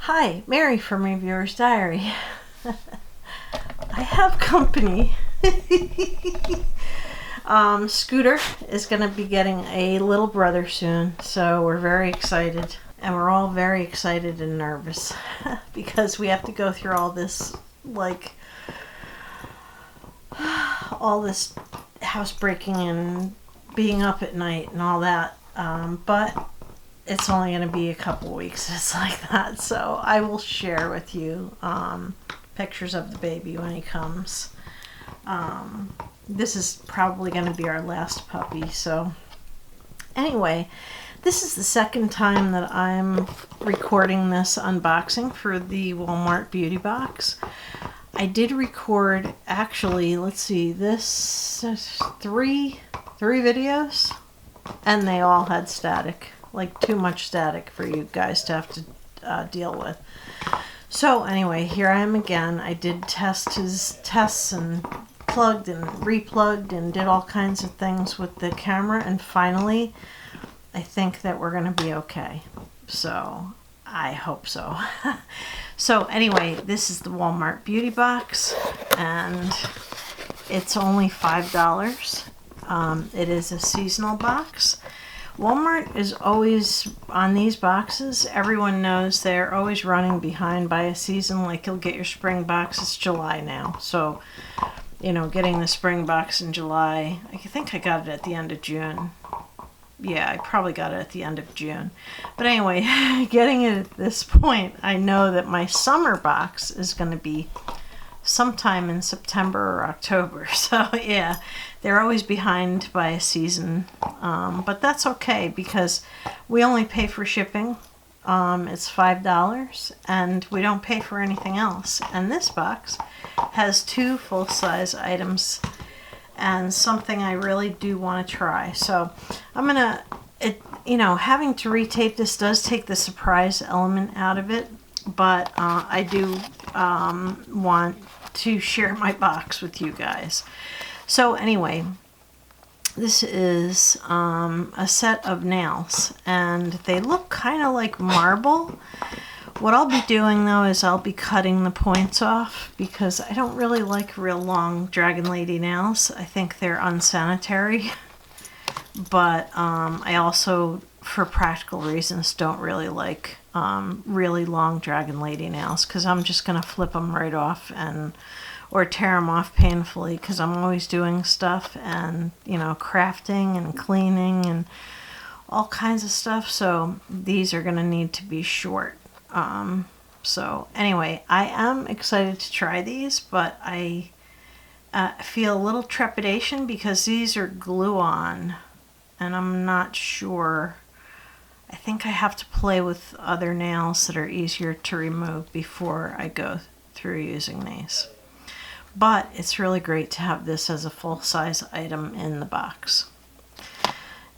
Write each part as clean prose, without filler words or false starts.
Hi, Mary from Reviewer's Diary. I have company. Scooter is going to be getting a little brother soon, so we're very excited. And we're all very excited and nervous because we have to go through all this, all this housebreaking and being up at night and all that. But it's only going to be a couple weeks. It's like that. So I will share with you pictures of the baby when he comes. This is probably going to be our last puppy. So anyway, this is the second time that I'm recording this unboxing for the Walmart Beauty Box. I did record, actually, let's see, this three videos, and they all had static. Like too much static for you guys to have to deal with. So anyway, here I am again. I did test his tests and plugged and replugged and did all kinds of things with the camera, and finally I think that we're going to be okay. So I hope so. So anyway, this is the Walmart Beauty Box, and it's only $5. It is a seasonal box. Walmart is always, on these boxes, everyone knows they're always running behind by a season. Like you'll get your spring box, it's July now. So, you know, getting the spring box in July, I think I got it at the end of June. Yeah, I probably got it at the end of June. But anyway, getting it at this point, I know that my summer box is going to be sometime in September or October. So yeah, they're always behind by a season, but that's okay because we only pay for shipping. It's $5 and we don't pay for anything else. And this box has 2 full-size items and something I really do want to try. So I'm gonna, having to retape this does take the surprise element out of it, but I do want to share my box with you guys. So anyway, this is a set of nails, and they look kind of like marble. What I'll be doing though is I'll be cutting the points off because I don't really like real long Dragon Lady nails. I think they're unsanitary, but I also, for practical reasons, don't really like really long Dragon Lady nails because I'm just going to flip them right off or tear them off painfully because I'm always doing stuff and, crafting and cleaning and all kinds of stuff. So these are going to need to be short. So anyway, I am excited to try these, but I feel a little trepidation because these are glue-on and I'm not sure. I think I have to play with other nails that are easier to remove before I go through using these. But it's really great to have this as a full-size item in the box.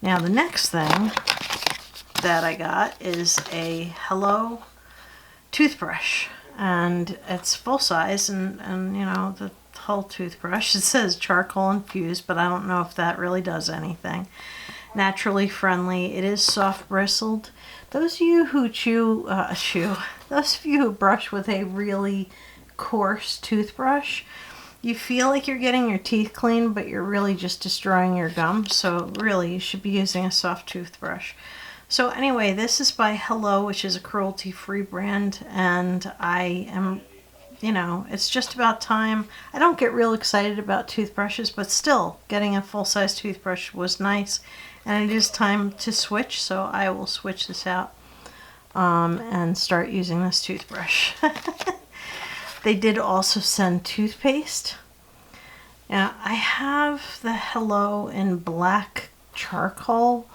Now the next thing that I got is a Hello toothbrush, and it's full-size, and the whole toothbrush, it says charcoal infused, but I don't know if that really does anything. Naturally friendly. It is soft bristled. Those of you who those of you who brush with a really coarse toothbrush, you feel like you're getting your teeth clean, but you're really just destroying your gum. So really, you should be using a soft toothbrush. So anyway, this is by Hello, which is a cruelty-free brand, and I am, it's just about time. I don't get real excited about toothbrushes, but still, getting a full-size toothbrush was nice. And it is time to switch, so I will switch this out and start using this toothbrush. They did also send toothpaste. Now, I have the Hello in black charcoal,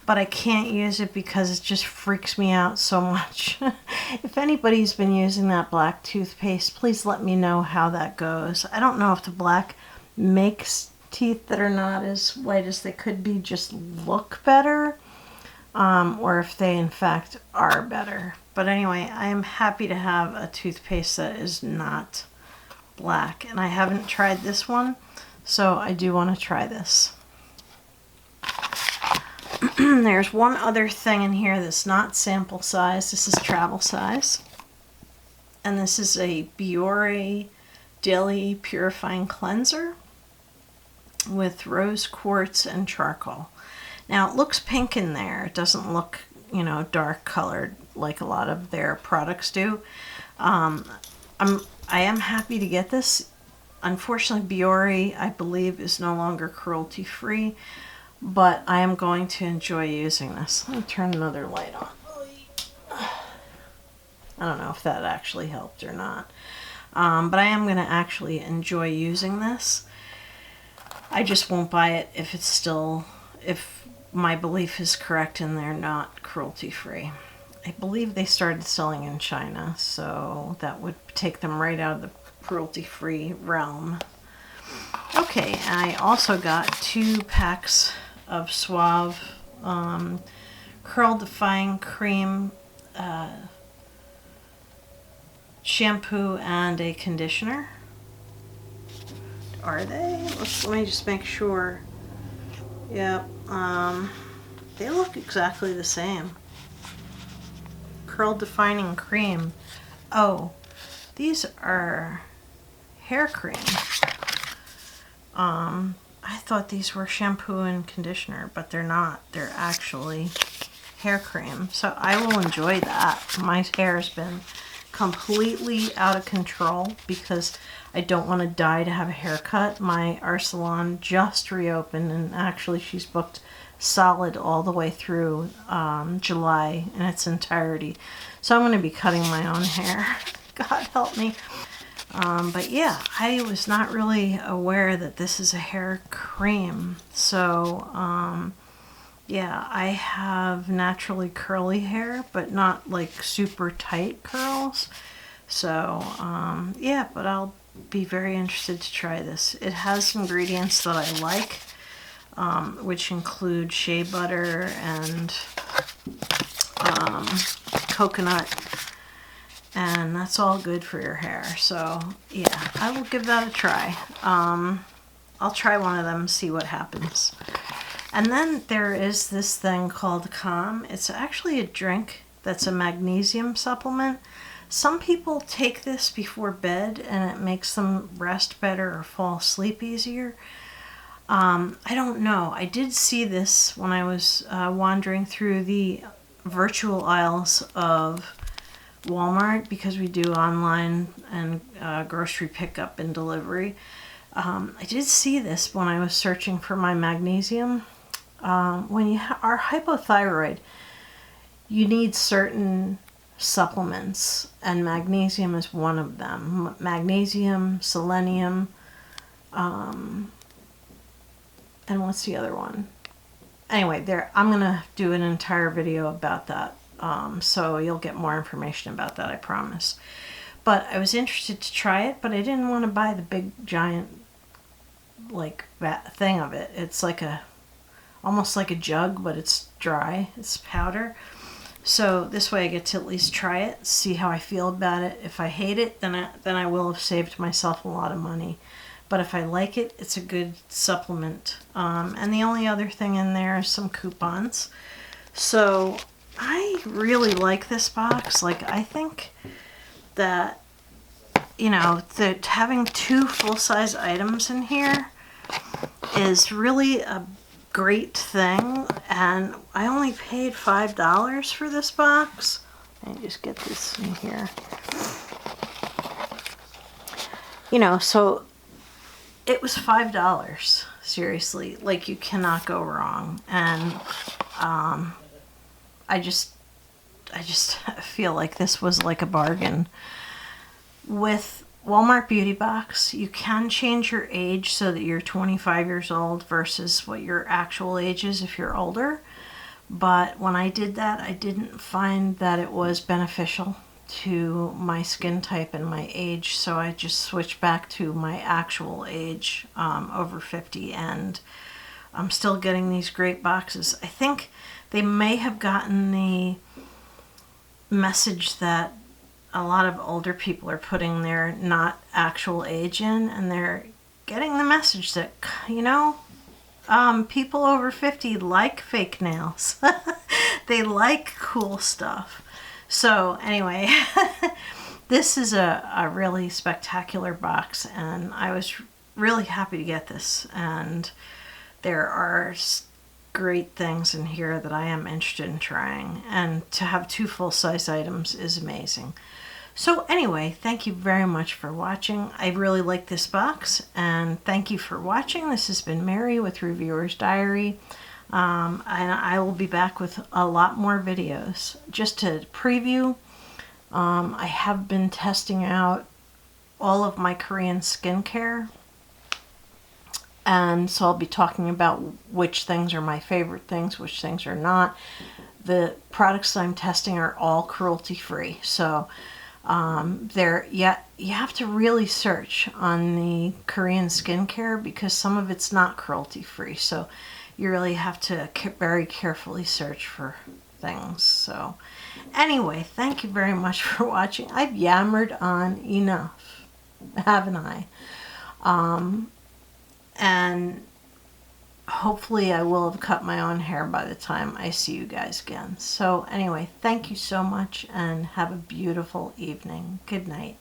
but I can't use it because it just freaks me out so much. If anybody's been using that black toothpaste, please let me know how that goes. I don't know if the black makes teeth that are not as white as they could be just look better, or if they in fact are better. But anyway, I am happy to have a toothpaste that is not black, and I haven't tried this one, so I do want to try this. There's one other thing in here that's not sample size. This is travel size. and this is a Biore Daily Purifying Cleanser with rose quartz and charcoal. Now it looks pink in there. It doesn't look, dark colored like a lot of their products do. I am happy to get this. Unfortunately, Biore, I believe, is no longer cruelty free, but I am going to enjoy using this. Let me turn another light on. I don't know if that actually helped or not. But I am going to actually enjoy using this. I just won't buy it if my belief is correct and they're not cruelty free. I believe they started selling in China, so that would take them right out of the cruelty free realm. Okay, and I also got 2 packs of Suave Curl Defying Cream shampoo and a conditioner. Are they? Let me just make sure. Yep. They look exactly the same. Curl Defining Cream. Oh, these are hair cream. I thought these were shampoo and conditioner, but they're not. They're actually hair cream. So I will enjoy that. My hair's been completely out of control because I don't want to die to have a haircut. Our salon just reopened, and actually she's booked solid all the way through July in its entirety. So I'm going to be cutting my own hair. God help me. But yeah, I was not really aware that this is a hair cream. So yeah, I have naturally curly hair, but not like super tight curls. So yeah, but I'll be very interested to try this. It has ingredients that I like, which include shea butter and coconut, and that's all good for your hair. So yeah, I will give that a try. I'll try one of them, see what happens. And then there is this thing called Calm. It's actually a drink that's a magnesium supplement. Some people take this before bed and it makes them rest better or fall asleep easier. I don't know. I did see this when I was wandering through the virtual aisles of Walmart, because we do online and grocery pickup and delivery. I did see this when I was searching for my magnesium. When you are hypothyroid, you need certain supplements, and magnesium is one of them. Magnesium, selenium, and what's the other one? Anyway, I'm going to do an entire video about that, so you'll get more information about that, I promise. But I was interested to try it, but I didn't want to buy the big giant thing of it. It's almost like a jug, but it's dry. It's powder. So this way I get to at least try it, see how I feel about it. If I hate it, then I will have saved myself a lot of money. But if I like it, it's a good supplement. And the only other thing in there is some coupons. So I really like this box. I think that, that having 2 full-size items in here is really a great thing, and I only paid $5 for this box. Let me just get this in here. So it was $5. Seriously, you cannot go wrong. And I just feel like this was like a bargain. With Walmart Beauty Box, you can change your age so that you're 25 years old versus what your actual age is if you're older. But when I did that, I didn't find that it was beneficial to my skin type and my age, so I just switched back to my actual age, over 50, and I'm still getting these great boxes. I think they may have gotten the message that a lot of older people are putting their not actual age in, and they're getting the message that, people over 50 like fake nails. They like cool stuff. So anyway, this is a really spectacular box, and I was really happy to get this. And there are great things in here that I am interested in trying, and to have 2 full-size items is amazing. So anyway, thank you very much for watching. I really like this box, and thank you for watching. This has been Mary with Reviewer's Diary, and I will be back with a lot more videos. Just to preview, I have been testing out all of my Korean skincare, and so I'll be talking about which things are my favorite things, which things are not. The products I'm testing are all cruelty-free, so you have to really search on the Korean skincare because some of it's not cruelty-free, so you really have to very carefully search for things. So anyway, thank you very much for watching. I've yammered on enough, haven't I? And hopefully I will have cut my own hair by the time I see you guys again. So anyway, thank you so much and have a beautiful evening. Good night.